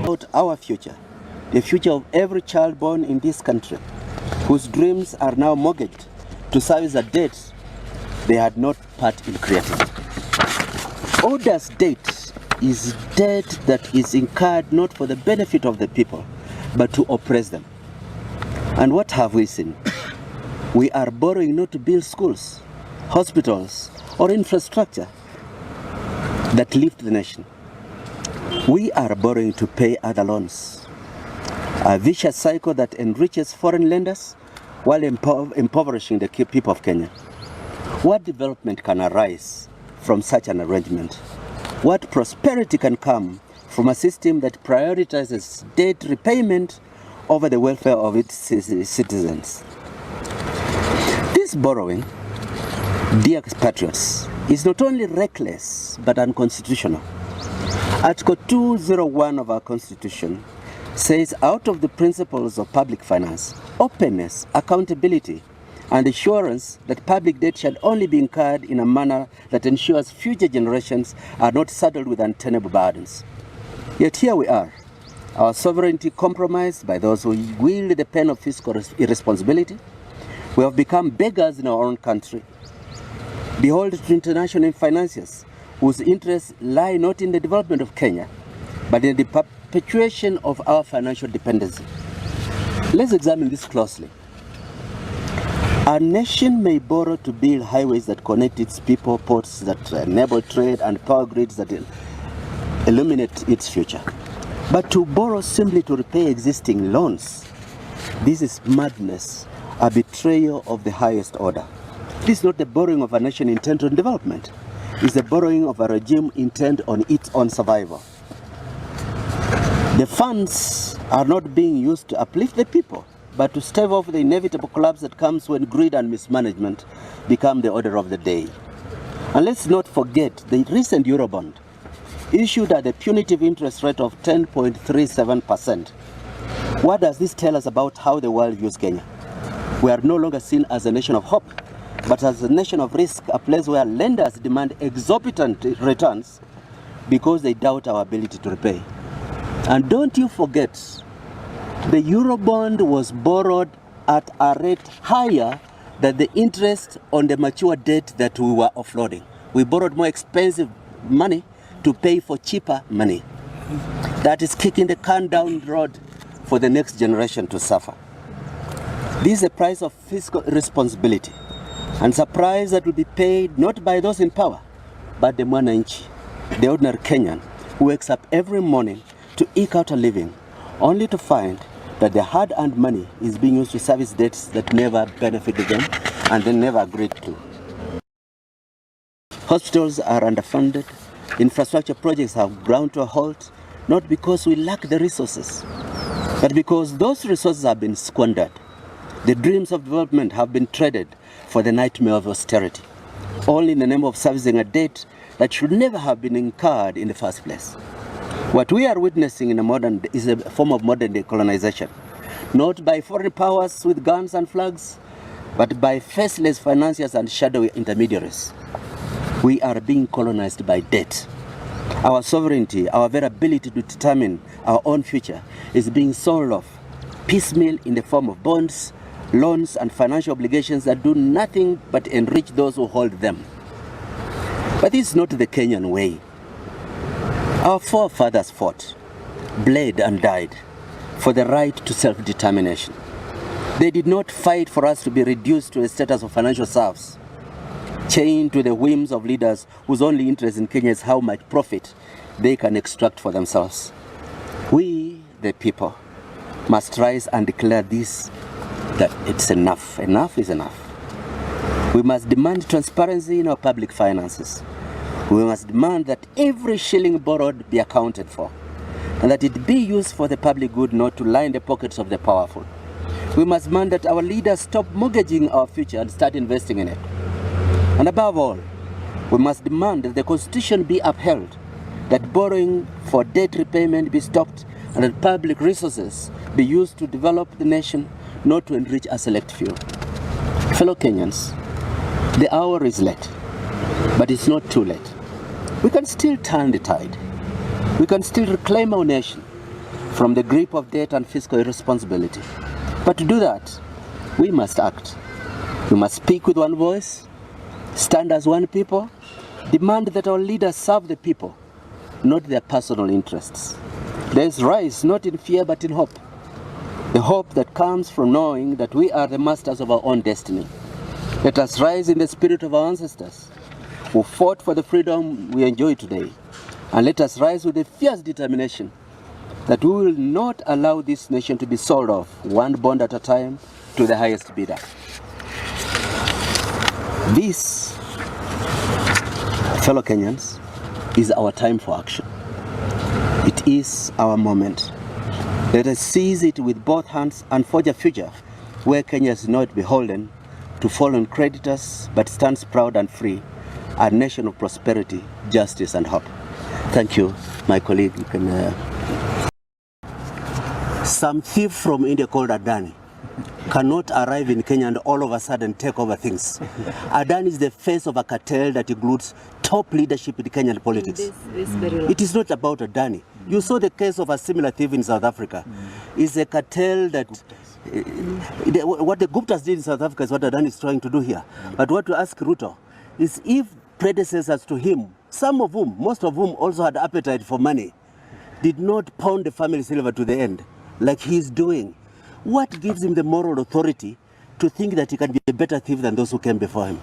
about our future, the future of every child born in this country, whose dreams are now mortgaged to service a debt they had not part in creating. Oda's debt is debt that is incurred not for the benefit of the people, but to oppress them. And what have we seen? We are borrowing not to build schools, hospitals, or infrastructure that lift the nation. We are borrowing to pay other loans. A vicious cycle that enriches foreign lenders while impoverishing the people of Kenya. What development can arise from such an arrangement? What prosperity can come from a system that prioritizes debt repayment over the welfare of its citizens? This borrowing, dear patriots, is not only reckless but unconstitutional. Article 201 of our Constitution says, out of the principles of public finance, openness, accountability, and assurance that public debt shall only be incurred in a manner that ensures future generations are not saddled with untenable burdens. Yet here we are, our sovereignty compromised by those who wield the pen of fiscal irresponsibility. We have become beggars in our own country, beholden to international financiers whose interests lie not in the development of Kenya, but in the perpetuation of our financial dependency. Let's examine this closely. A nation may borrow to build highways that connect its people, ports that enable trade, and power grids that illuminate its future. But to borrow simply to repay existing loans, this is madness, a betrayal of the highest order. This is not the borrowing of a nation intent on development. It's the borrowing of a regime intent on its own survival. The funds are not being used to uplift the people, but to stave off the inevitable collapse that comes when greed and mismanagement become the order of the day. And let's not forget the recent Eurobond, issued at a punitive interest rate of 10.37%. What does this tell us about how the world views Kenya? We are no longer seen as a nation of hope, but as a nation of risk, a place where lenders demand exorbitant returns because they doubt our ability to repay. And don't you forget, the Eurobond was borrowed at a rate higher than the interest on the mature debt that we were offloading. We borrowed more expensive money to pay for cheaper money. That is kicking the can down the road for the next generation to suffer. This is the price of fiscal irresponsibility, and it's a price that will be paid not by those in power, but the mwananchi, the ordinary Kenyan, who wakes up every morning to eke out a living, only to find that the hard-earned money is being used to service debts that never benefited them and they never agreed to. Hospitals are underfunded, infrastructure projects have ground to a halt, not because we lack the resources, but because those resources have been squandered. The dreams of development have been traded for the nightmare of austerity, all in the name of servicing a debt that should never have been incurred in the first place. What we are witnessing is a form of modern day colonization, not by foreign powers with guns and flags, but by faceless financiers and shadowy intermediaries. We are being colonized by debt. Our sovereignty, our very ability to determine our own future is being sold off piecemeal in the form of bonds, loans, and financial obligations that do nothing but enrich those who hold them. But this is not the Kenyan way. Our forefathers fought, bled, and died for the right to self-determination. They did not fight for us to be reduced to a status of financial serfs, chained to the whims of leaders whose only interest in Kenya is how much profit they can extract for themselves. We, the people, must rise and declare this, that it's enough. Enough is enough. We must demand transparency in our public finances. We must demand that every shilling borrowed be accounted for, and that it be used for the public good, not to line the pockets of the powerful. We must demand that our leaders stop mortgaging our future and start investing in it. And above all, we must demand that the Constitution be upheld, that borrowing for debt repayment be stopped, and that public resources be used to develop the nation, not to enrich a select few. Fellow Kenyans, the hour is late, but it's not too late. We can still turn the tide. We can still reclaim our nation. from the grip of debt and fiscal irresponsibility. But to do that, we must act. We must speak with one voice, stand as one people, demand that our leaders serve the people, not their personal interests. Let us rise not in fear but in hope. The hope that comes from knowing that we are the masters of our own destiny. Let us rise in the spirit of our ancestors who fought for the freedom we enjoy today. And let us rise with a fierce determination that we will not allow this nation to be sold off, one bond at a time, to the highest bidder. This, fellow Kenyans, is our time for action. It is our moment. Let us seize it with both hands and forge a future where Kenya is not beholden to fallen creditors but stands proud and free, a nation of prosperity, justice and hope. Thank you, my colleague. You can, Some thief from India called Adani cannot arrive in Kenya and all of a sudden take over things. Adani is the face of a cartel that includes top leadership in Kenyan politics. It is not about Adani. You saw the case of a similar thief in South Africa. It's a cartel that what the Guptas did in South Africa is what Adani is trying to do here. But what to ask Ruto is if predecessors to him, some of whom, most of whom also had appetite for money, did not pound the family silver to the end, like he's doing, what gives him the moral authority to think that he can be a better thief than those who came before him?